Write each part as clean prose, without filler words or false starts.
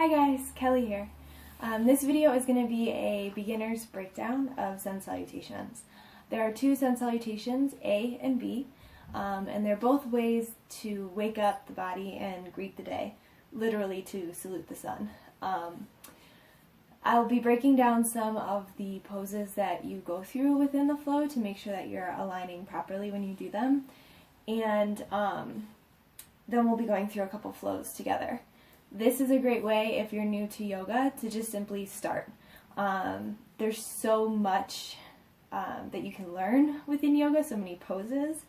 Hi guys, Kelly here. This video is going to be a beginner's breakdown of Sun Salutations. There are two Sun Salutations, A and B, and they're both ways to wake up the body and greet the day, literally to salute the sun. I'll be breaking down some of the poses that you go through within the flow to make sure that you're aligning properly when you do them, and then we'll be going through a couple flows together. This is a great way, if you're new to yoga, to just simply start. There's so much that you can learn within yoga, so many poses.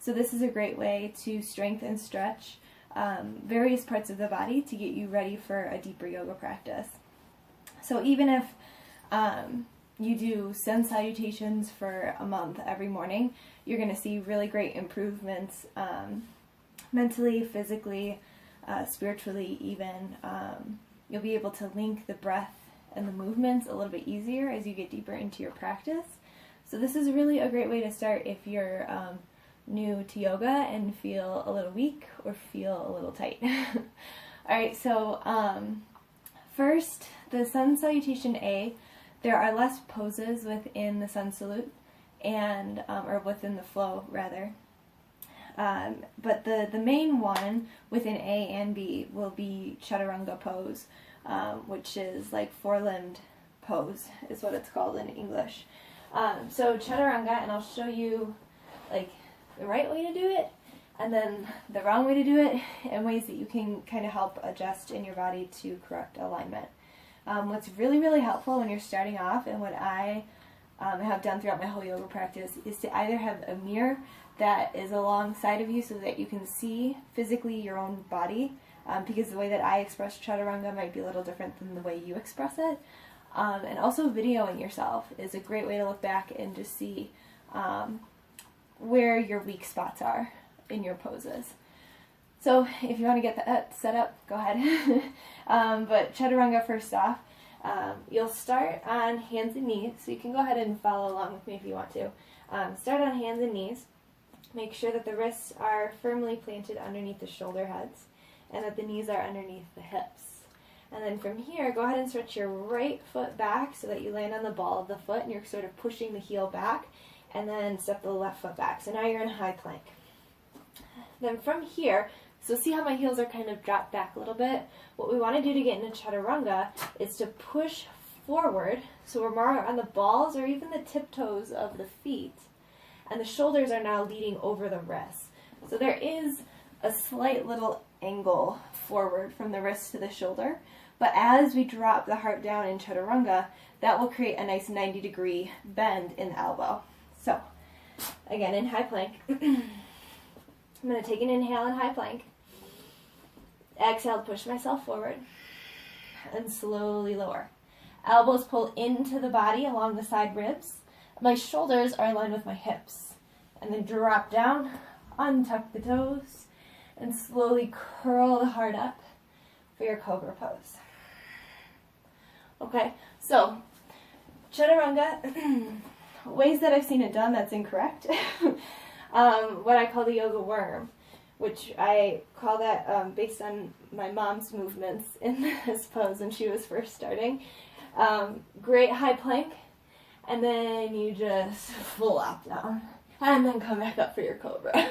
So this is a great way to strengthen and stretch various parts of the body to get you ready for a deeper yoga practice. So even if you do Sun Salutations for a month every morning, you're going to see really great improvements mentally, physically, spiritually even. You'll be able to link the breath and the movements a little bit easier as you get deeper into your practice. So this is really a great way to start if you're new to yoga and feel a little weak or feel a little tight. Alright, so first, the Sun Salutation A, there are less poses within the Sun Salute, and or within the flow rather. But the main one within A and B will be chaturanga pose, which is like four-limbed pose is what it's called in English. So chaturanga, and I'll show you like the right way to do it and then the wrong way to do it, and ways that you can kind of help adjust in your body to correct alignment. What's really helpful when you're starting off, and what I have done throughout my whole yoga practice, is to either have a mirror that is alongside of you so that you can see physically your own body, because the way that I express chaturanga might be a little different than the way you express it. And also videoing yourself is a great way to look back and just see where your weak spots are in your poses. So if you want to get that set up, go ahead. But chaturanga, first off, you'll start on hands and knees, so you can go ahead and follow along with me if you want to. Start on hands and knees. Make sure that the wrists are firmly planted underneath the shoulder heads and that the knees are underneath the hips. And then from here, go ahead and stretch your right foot back so that you land on the ball of the foot and you're sort of pushing the heel back, and then step the left foot back. So now you're in high plank. Then from here, so see how my heels are kind of dropped back a little bit? What we want to do to get into chaturanga is to push forward, so we're more on the balls or even the tiptoes of the feet, and the shoulders are now leading over the wrists. So there is a slight little angle forward from the wrist to the shoulder, but as we drop the heart down in chaturanga, that will create a nice 90-degree bend in the elbow. So, again, in high plank, I'm going to take an inhale in high plank, exhale, push myself forward, and slowly lower. Elbows pull into the body along the side ribs. My shoulders are aligned with my hips. And then drop down, untuck the toes, and slowly curl the heart up for your cobra pose. Okay, so chaturanga, ways that I've seen it done that's incorrect. What I call the yoga worm, which I call that based on my mom's movements in this pose when she was first starting. Great high plank, and then you just flop down, and then come back up for your cobra.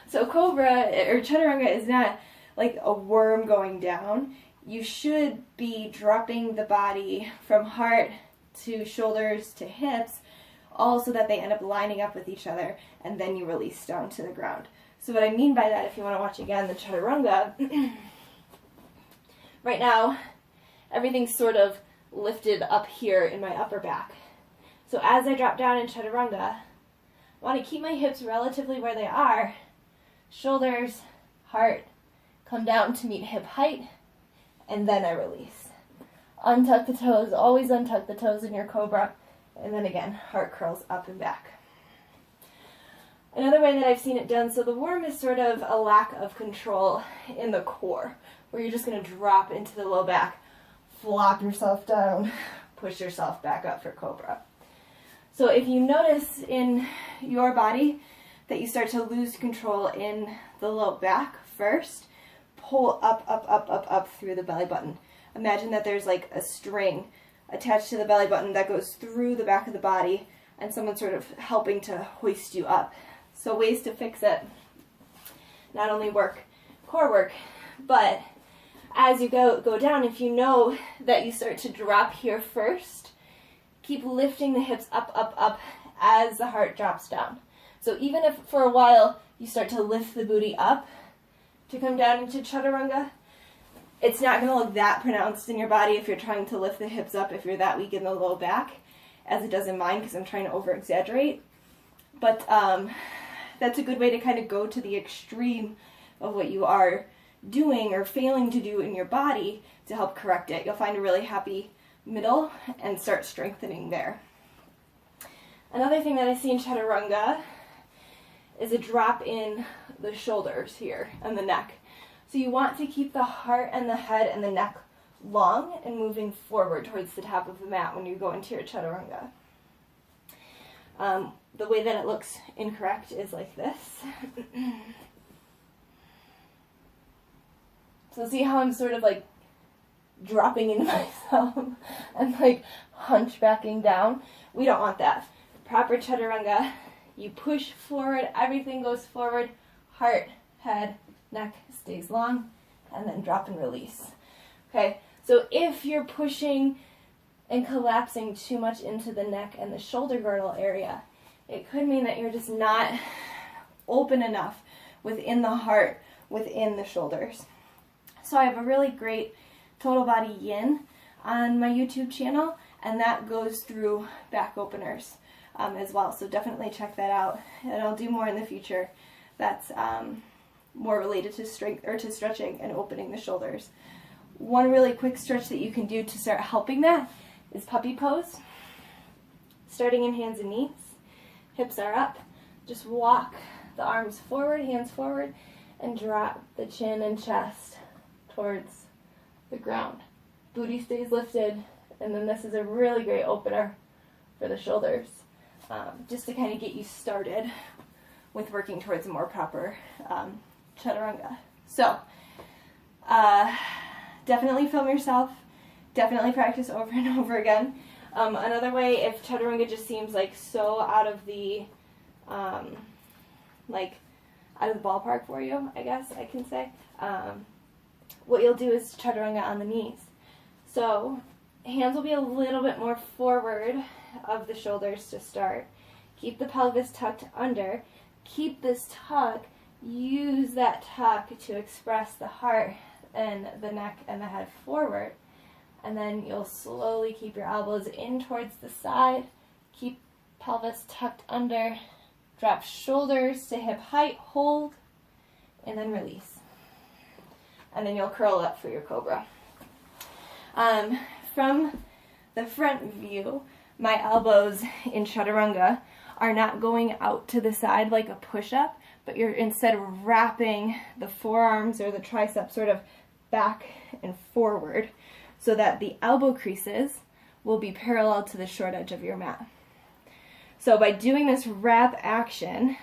So cobra, or chaturanga, is not like a worm going down. You should be dropping the body from heart to shoulders to hips, all so that they end up lining up with each other, and then you release down to the ground. So what I mean by that, if you want to watch again the chaturanga, right now, everything's sort of lifted up here in my upper back. So as I drop down in chaturanga, I want to keep my hips relatively where they are. Shoulders, heart, come down to meet hip height, and then I release. Untuck the toes, always untuck the toes in your cobra, and then again, heart curls up and back. Another way that I've seen it done, so the worm is sort of a lack of control in the core, where you're just going to drop into the low back, flop yourself down, push yourself back up for cobra. So if you notice in your body that you start to lose control in the low back first, pull up, up, up, up, up through the belly button. Imagine that there's like a string attached to the belly button that goes through the back of the body, and someone's sort of helping to hoist you up. So ways to fix it: not only work core work, but as you go down, if you know that you start to drop here first, keep lifting the hips up, up, up as the heart drops down. So even if for a while you start to lift the booty up to come down into chaturanga, it's not going to look that pronounced in your body if you're trying to lift the hips up, if you're that weak in the low back, as it does in mine, because I'm trying to over-exaggerate. But that's a good way to kind of go to the extreme of what you are doing or failing to do in your body to help correct it. You'll find a really happy middle and start strengthening there. Another thing that I see in chaturanga is a drop in the shoulders here and the neck. So you want to keep the heart and the head and the neck long and moving forward towards the top of the mat when you go into your chaturanga. The way that it looks incorrect is like this. So see how I'm sort of like dropping into myself and like hunchbacking down? We don't want that. Proper chaturanga, you push forward, everything goes forward, heart, head, neck stays long, and then drop and release. Okay, so if you're pushing and collapsing too much into the neck and the shoulder girdle area, it could mean that you're just not open enough within the heart, within the shoulders. So I have a really great total body yin on my YouTube channel, and that goes through back openers as well. So definitely check that out, and I'll do more in the future that's more related to strength or to stretching and opening the shoulders. One really quick stretch that you can do to start helping that is puppy pose. Starting in hands and knees, hips are up, just walk the arms forward, hands forward, and drop the chin and chest towards the ground. Booty stays lifted, and then this is a really great opener for the shoulders, just to kind of get you started with working towards a more proper chaturanga. So definitely film yourself, definitely practice over and over again. Another way, if chaturanga just seems like so out of the ballpark for you, I guess I can say, what you'll do is chaturanga on the knees. So hands will be a little bit more forward of the shoulders to start. Keep the pelvis tucked under. Keep this tuck. Use that tuck to express the heart and the neck and the head forward. And then you'll slowly keep your elbows in towards the side. Keep pelvis tucked under. Drop shoulders to hip height. Hold. And then release. And then you'll curl up for your cobra. From the front view, my elbows in chaturanga are not going out to the side like a push-up, but you're instead wrapping the forearms or the triceps sort of back and forward so that the elbow creases will be parallel to the short edge of your mat. So by doing this wrap action,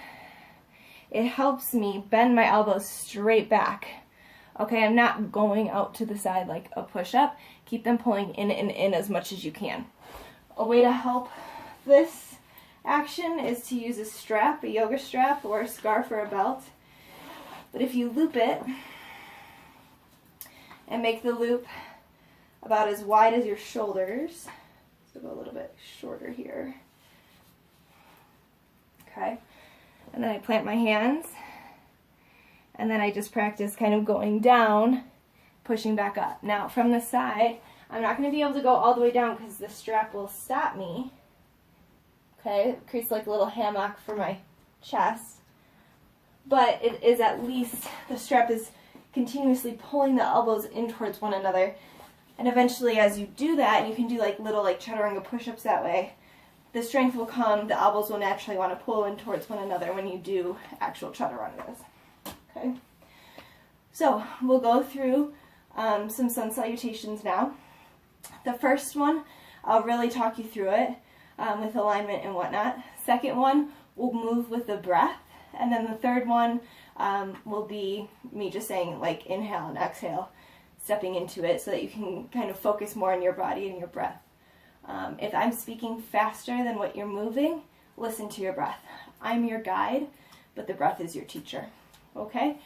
it helps me bend my elbows straight back. Okay, I'm not going out to the side like a push-up. Keep them pulling in and in as much as you can. A way to help this action is to use a strap, a yoga strap, or a scarf or a belt. But if you loop it and make the loop about as wide as your shoulders, so go a little bit shorter here. Okay, and then I plant my hands. And then I just practice kind of going down, pushing back up. Now, from the side, I'm not going to be able to go all the way down because the strap will stop me. Okay, it creates like a little hammock for my chest. But it is at least, the strap is continuously pulling the elbows in towards one another. And eventually, as you do that, you can do like little chaturanga push-ups that way. The strength will come, the elbows will naturally want to pull in towards one another when you do actual chaturangas. Okay, so we'll go through some sun salutations now. The first one, I'll really talk you through it with alignment and whatnot. Second one, we'll move with the breath. And then the third one, will be me just saying like inhale and exhale, stepping into it so that you can kind of focus more on your body and your breath. If I'm speaking faster than what you're moving, listen to your breath. I'm your guide, but the breath is your teacher. Okay?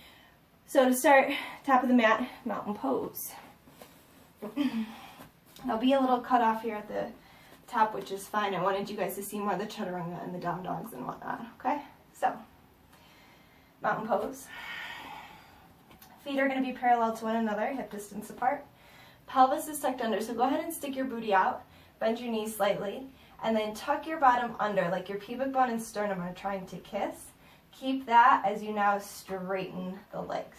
So to start, top of the mat, mountain pose. There'll be a little cutoff here at the top, which is fine. I wanted you guys to see more of the chaturanga and the down dogs and whatnot. Okay? So, mountain pose. Feet are going to be parallel to one another, hip distance apart. Pelvis is tucked under, so go ahead and stick your booty out. Bend your knees slightly, and then tuck your bottom under, like your pubic bone and sternum are trying to kiss. Keep that as you now straighten the legs.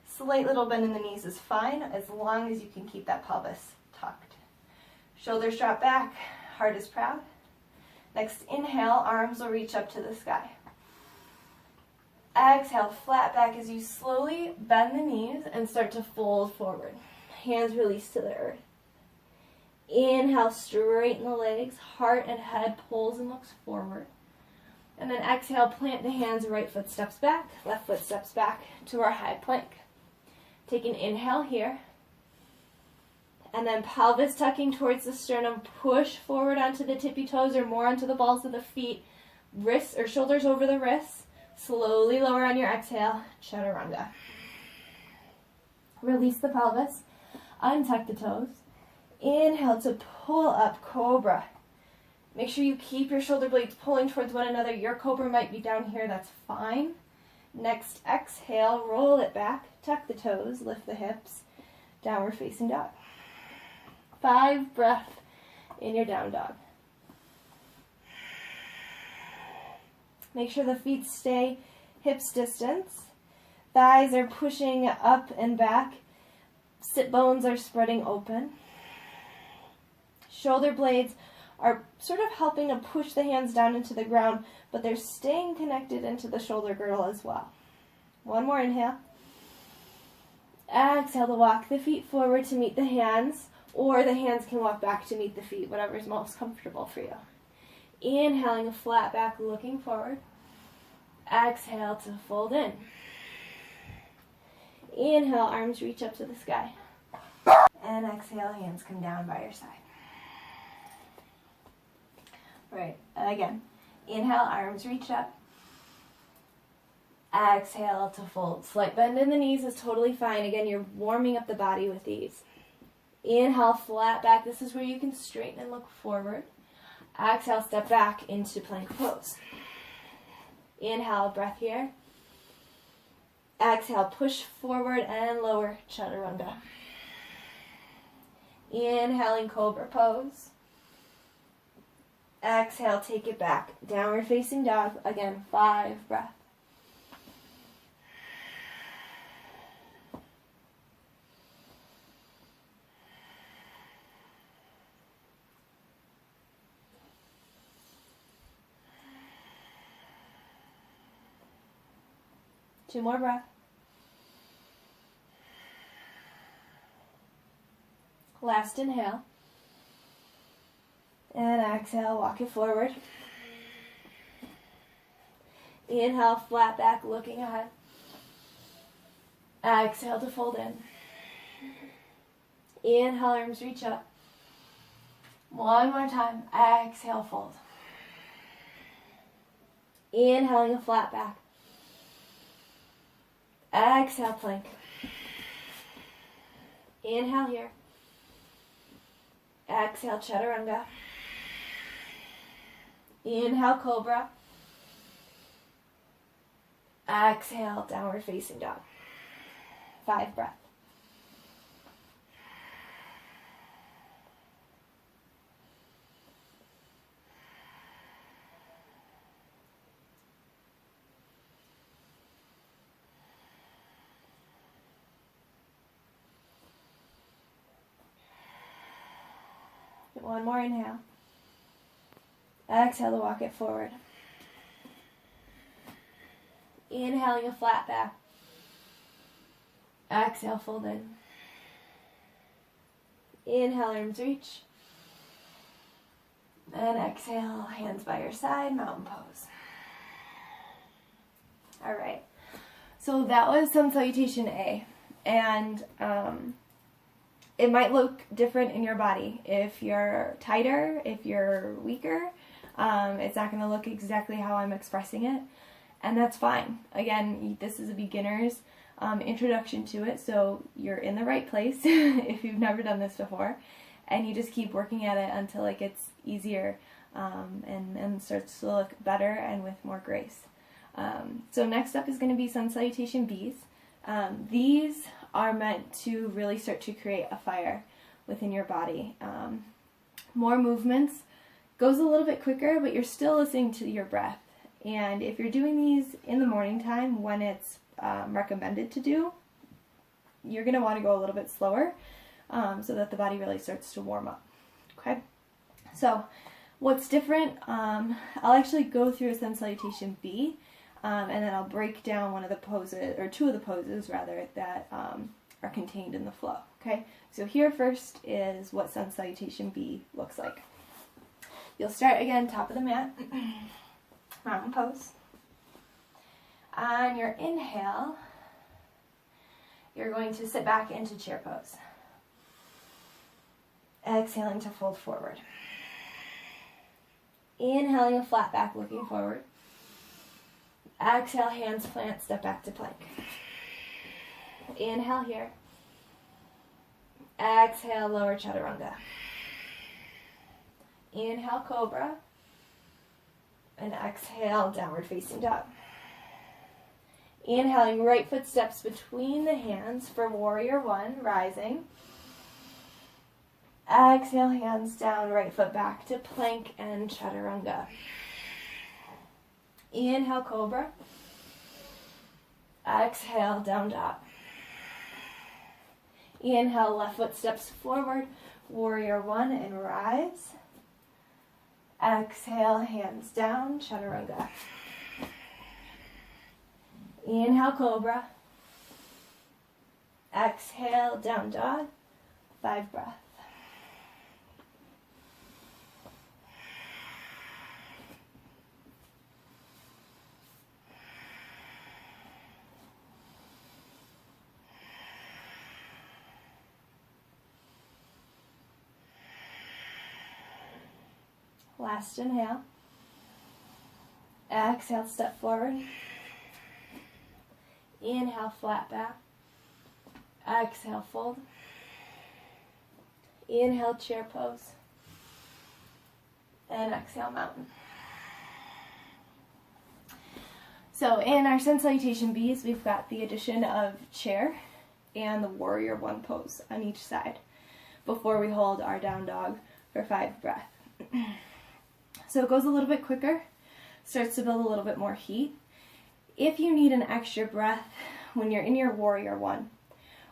Slight little bend in the knees is fine, as long as you can keep that pelvis tucked. Shoulders drop back, heart is proud. Next, inhale, arms will reach up to the sky. Exhale, flat back as you slowly bend the knees and start to fold forward. Hands release to the earth. Inhale, straighten the legs, heart and head pulls and looks forward. And then exhale, plant the hands, right foot steps back, left foot steps back to our high plank. Take an inhale here. And then pelvis tucking towards the sternum, push forward onto the tippy toes or more onto the balls of the feet. Wrists or shoulders over the wrists. Slowly lower on your exhale, chaturanga. Release the pelvis, untuck the toes. Inhale to pull up, cobra. Make sure you keep your shoulder blades pulling towards one another. Your cobra might be down here, that's fine. Next, exhale, roll it back, tuck the toes, lift the hips, downward facing dog. 5 breaths in your down dog. Make sure the feet stay hips distance. Thighs are pushing up and back. Sit bones are spreading open. Shoulder blades are sort of helping to push the hands down into the ground, but they're staying connected into the shoulder girdle as well. One more inhale. Exhale to walk the feet forward to meet the hands, or the hands can walk back to meet the feet, whatever is most comfortable for you. Inhaling, a flat back, looking forward. Exhale to fold in. Inhale, arms reach up to the sky. And exhale, hands come down by your side. Right, and again, inhale, arms reach up. Exhale to fold. Slight bend in the knees is totally fine. Again, you're warming up the body with these. Inhale, flat back. This is where you can straighten and look forward. Exhale, step back into plank pose. Inhale, breath here. Exhale, push forward and lower, chaturanga. Inhaling, cobra pose. Exhale, take it back. Downward facing dog. Again, 5 breaths. Two more breaths. Last inhale. And exhale, walk it forward. Inhale, flat back, looking ahead. Exhale to fold in. Inhale, arms reach up. One more time. Exhale, fold. Inhaling a flat back. Exhale, plank. Inhale here. Exhale, chaturanga. Inhale, cobra. Exhale, downward facing dog. 5 breaths. One more inhale. Exhale to walk it forward. Inhaling a flat back. Exhale, fold in. Inhale, arms reach. And exhale, hands by your side, mountain pose. All right. So that was Sun Salutation A, and it might look different in your body. If you're tighter, if you're weaker, it's not going to look exactly how I'm expressing it, and that's fine. Again, this is a beginner's introduction to it, so you're in the right place if you've never done this before, and you just keep working at it until it gets easier and starts to look better and with more grace. So next up is going to be Sun Salutation Bs. These are meant to really start to create a fire within your body. More movements, goes a little bit quicker, but you're still listening to your breath. And if you're doing these in the morning time when it's recommended to do, you're going to want to go a little bit slower so that the body really starts to warm up. Okay? So what's different, I'll actually go through a Sun Salutation B, and then I'll break down one of the poses, or two of the poses rather, that are contained in the flow. Okay? So here first is what Sun Salutation B looks like. You'll start again top of the mat, mountain pose. On your inhale, you're going to sit back into chair pose. Exhaling to fold forward. Inhaling a flat back, looking forward. Exhale, hands plant, step back to plank. Inhale here. Exhale, lower chaturanga. Inhale, cobra. And exhale, downward facing dog. Inhaling, right foot steps between the hands for warrior one, rising. Exhale, hands down, right foot back to plank and chaturanga. Inhale, cobra. Exhale, down dog. Inhale, left foot steps forward, warrior one, and rise. Exhale, hands down, chaturanga. Inhale, cobra. Exhale, down dog. 5 breaths. Last inhale. Exhale, step forward. Inhale, flat back. Exhale, fold. Inhale, chair pose. And exhale, mountain. So in our Sun Salutation Bs, we've got the addition of chair and the warrior one pose on each side before we hold our down dog for 5 breaths. So it goes a little bit quicker, starts to build a little bit more heat. If you need an extra breath when you're in your warrior one,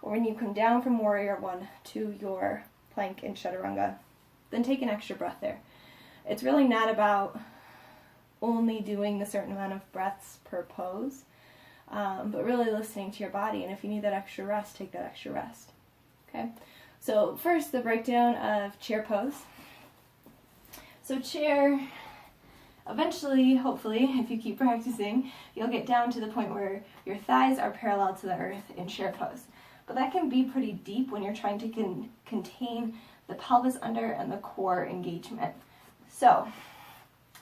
or when you come down from warrior one to your plank and chaturanga, then take an extra breath there. It's really not about only doing a certain amount of breaths per pose, but really listening to your body, and if you need that extra rest, take that extra rest. Okay, so first the breakdown of chair pose. So chair, eventually, hopefully, if you keep practicing, you'll get down to the point where your thighs are parallel to the earth in chair pose. But that can be pretty deep when you're trying to contain the pelvis under and the core engagement. So,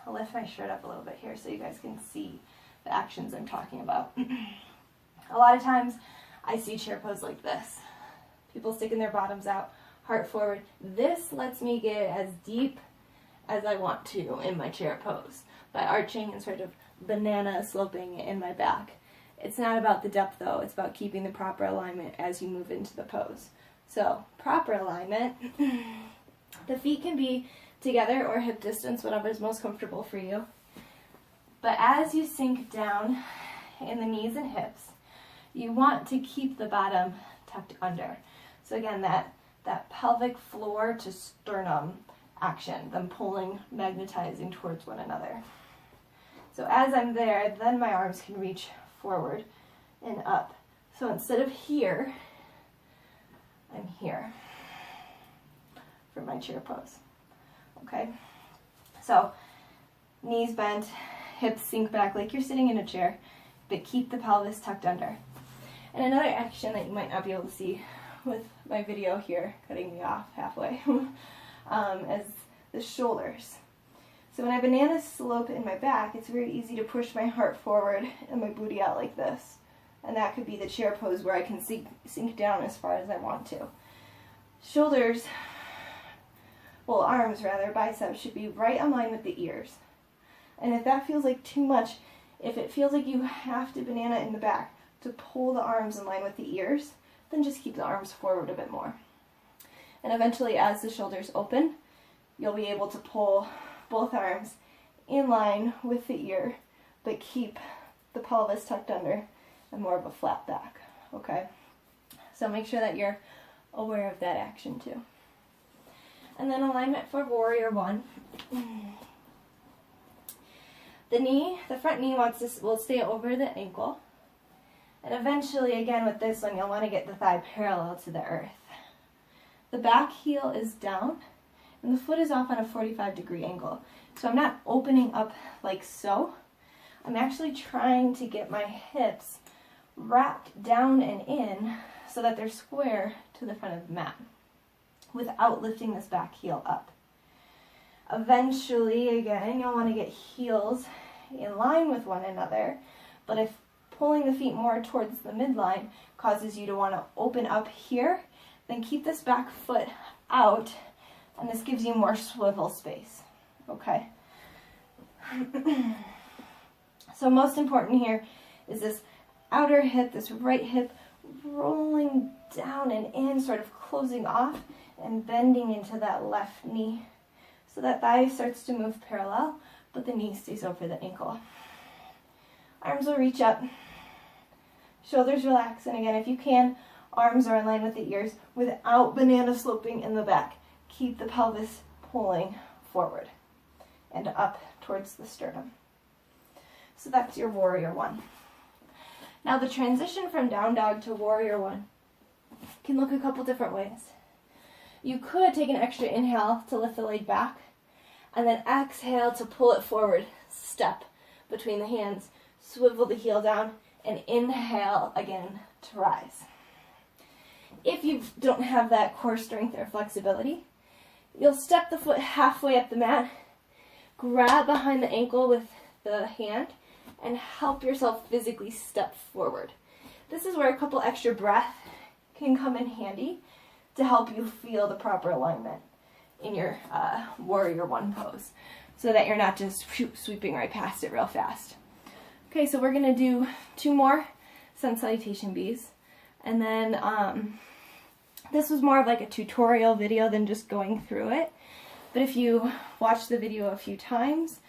I'll lift my shirt up a little bit here so you guys can see the actions I'm talking about. A lot of times, I see chair pose like this. People sticking their bottoms out, heart forward. This lets me get as deep as I want to in my chair pose by arching and sort of banana sloping in my back. It's not about the depth though, it's about keeping the proper alignment as you move into the pose. So, proper alignment, the feet can be together or hip distance, whatever is most comfortable for you. But as you sink down in the knees and hips, you want to keep the bottom tucked under. So again, that pelvic floor to sternum action, them pulling, magnetizing towards one another. So as I'm there, then my arms can reach forward and up. So instead of here, I'm here for my chair pose. Okay? So knees bent, hips sink back like you're sitting in a chair, but keep the pelvis tucked under. And another action that you might not be able to see with my video here, cutting me off halfway, is the shoulders. So when I banana slope in my back, it's very easy to push my heart forward and my booty out like this. And that could be the chair pose where I can sink down as far as I want to. Shoulders, well, arms rather, biceps should be right on line with the ears. And if that feels like too much, if it feels like you have to banana in the back to pull the arms in line with the ears, then just keep the arms forward a bit more. And eventually, as the shoulders open, you'll be able to pull both arms in line with the ear, but keep the pelvis tucked under and more of a flat back, okay? So make sure that you're aware of that action too. And then alignment for warrior one. The front knee will stay over the ankle. And eventually, again with this one, you'll want to get the thigh parallel to the earth. The back heel is down, and the foot is off on a 45-degree angle. So I'm not opening up like so. I'm actually trying to get my hips wrapped down and in so that they're square to the front of the mat without lifting this back heel up. Eventually, again, you'll want to get heels in line with one another, but if pulling the feet more towards the midline causes you to want to open up here, then keep this back foot out, and this gives you more swivel space, okay? So most important here is this outer hip, this right hip, rolling down and in, sort of closing off and bending into that left knee. So that thigh starts to move parallel, but the knee stays over the ankle. Arms will reach up, shoulders relax, and again, if you can, arms are in line with the ears without banana sloping in the back. Keep the pelvis pulling forward and up towards the sternum. So that's your warrior one. Now the transition from down dog to warrior one can look a couple different ways. You could take an extra inhale to lift the leg back, and then exhale to pull it forward, step between the hands, swivel the heel down, and inhale again to rise. If you don't have that core strength or flexibility, you'll step the foot halfway up the mat, grab behind the ankle with the hand, and help yourself physically step forward. This is where a couple extra breath can come in handy to help you feel the proper alignment in your warrior one pose, so that you're not just sweeping right past it real fast. Okay, so we're gonna do 2 more Sun Salutation bees, and then this was more of like a tutorial video than just going through it, but if you watch the video a few times,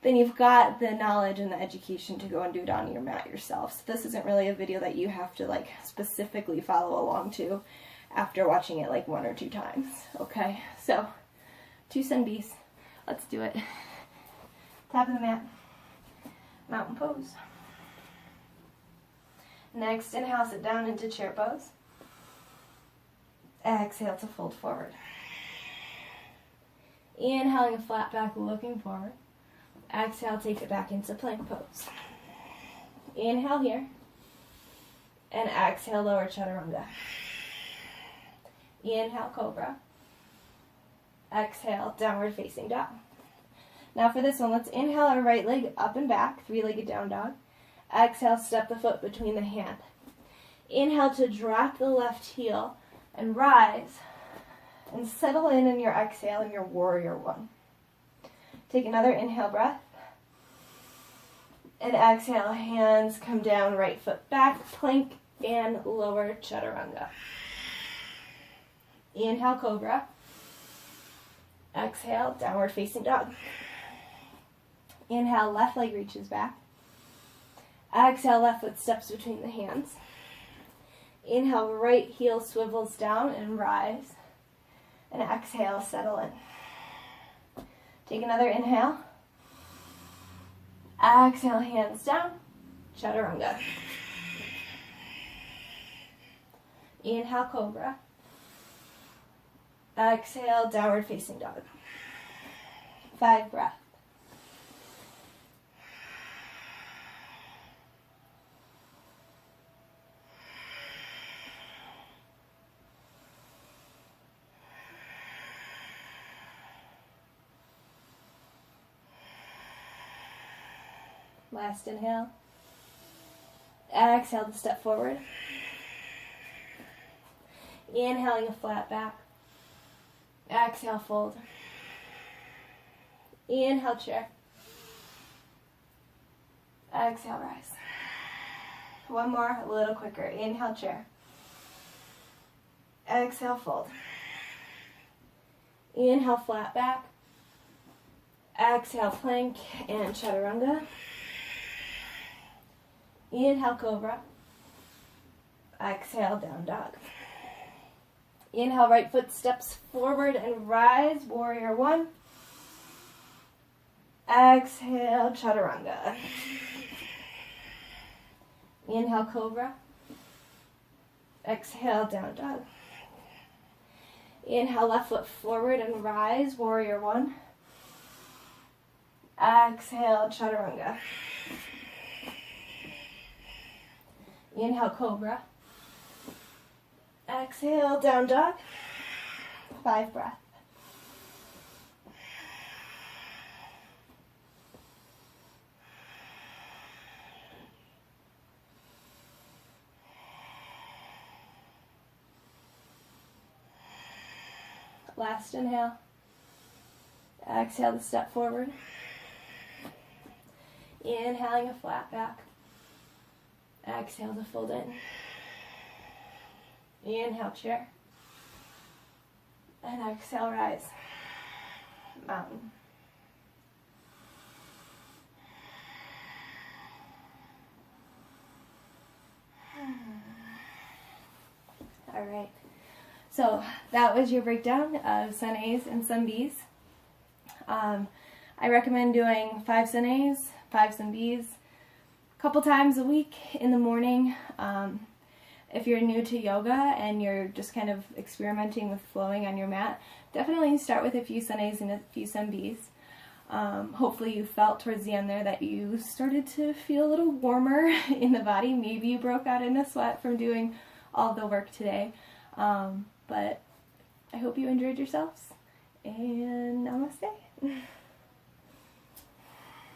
then you've got the knowledge and the education to go and do it on your mat yourself. So this isn't really a video that you have to like specifically follow along to after watching it like 1 or 2 times. Okay, so 2 sun bees. Let's do it. Top of the mat. Mountain pose. Next, inhale, sit down into chair pose. Exhale to fold forward. Inhaling a flat back, looking forward. Exhale, take it back into plank pose. Inhale here. And exhale, lower chaturanga. Inhale, cobra. Exhale, downward facing dog. Now for this one, let's inhale our right leg up and back, 3-legged down dog. Exhale, step the foot between the hand. Inhale to drop the left heel and rise and settle in your exhale in your warrior one. Take another inhale breath. And exhale, hands come down, right foot back, plank and lower chaturanga. Inhale, cobra. Exhale, downward facing dog. Inhale, left leg reaches back. Exhale, left foot steps between the hands. Inhale, right heel swivels down and rise. And exhale, settle in. Take another inhale. Exhale, hands down, chaturanga. Inhale, cobra. Exhale, downward facing dog. 5 breaths. Last inhale. Exhale to step forward. Inhaling a flat back. Exhale, fold. Inhale, chair. Exhale, rise. One more, a little quicker. Inhale, chair. Exhale, fold. Inhale, flat back. Exhale, plank and chaturanga. Inhale, cobra. Exhale, down dog. Inhale, right foot steps forward and rise, warrior one. Exhale, chaturanga. Inhale, cobra. Exhale, down dog. Inhale, left foot forward and rise, warrior one. Exhale, chaturanga. Inhale, cobra. Exhale, down dog. 5 breaths. Last inhale. Exhale to step forward. Inhaling a flat back. Exhale to fold in. Inhale, chair. And exhale, rise. Mountain. All right. So that was your breakdown of Sun A's and Sun B's. I recommend doing 5 Sun A's, 5 Sun B's, a couple times a week in the morning. If you're new to yoga and you're just kind of experimenting with flowing on your mat, definitely start with a few Sun A's and a few Sun B's. Hopefully you felt towards the end there that you started to feel a little warmer in the body. Maybe you broke out in a sweat from doing all the work today. But I hope you enjoyed yourselves, and namaste.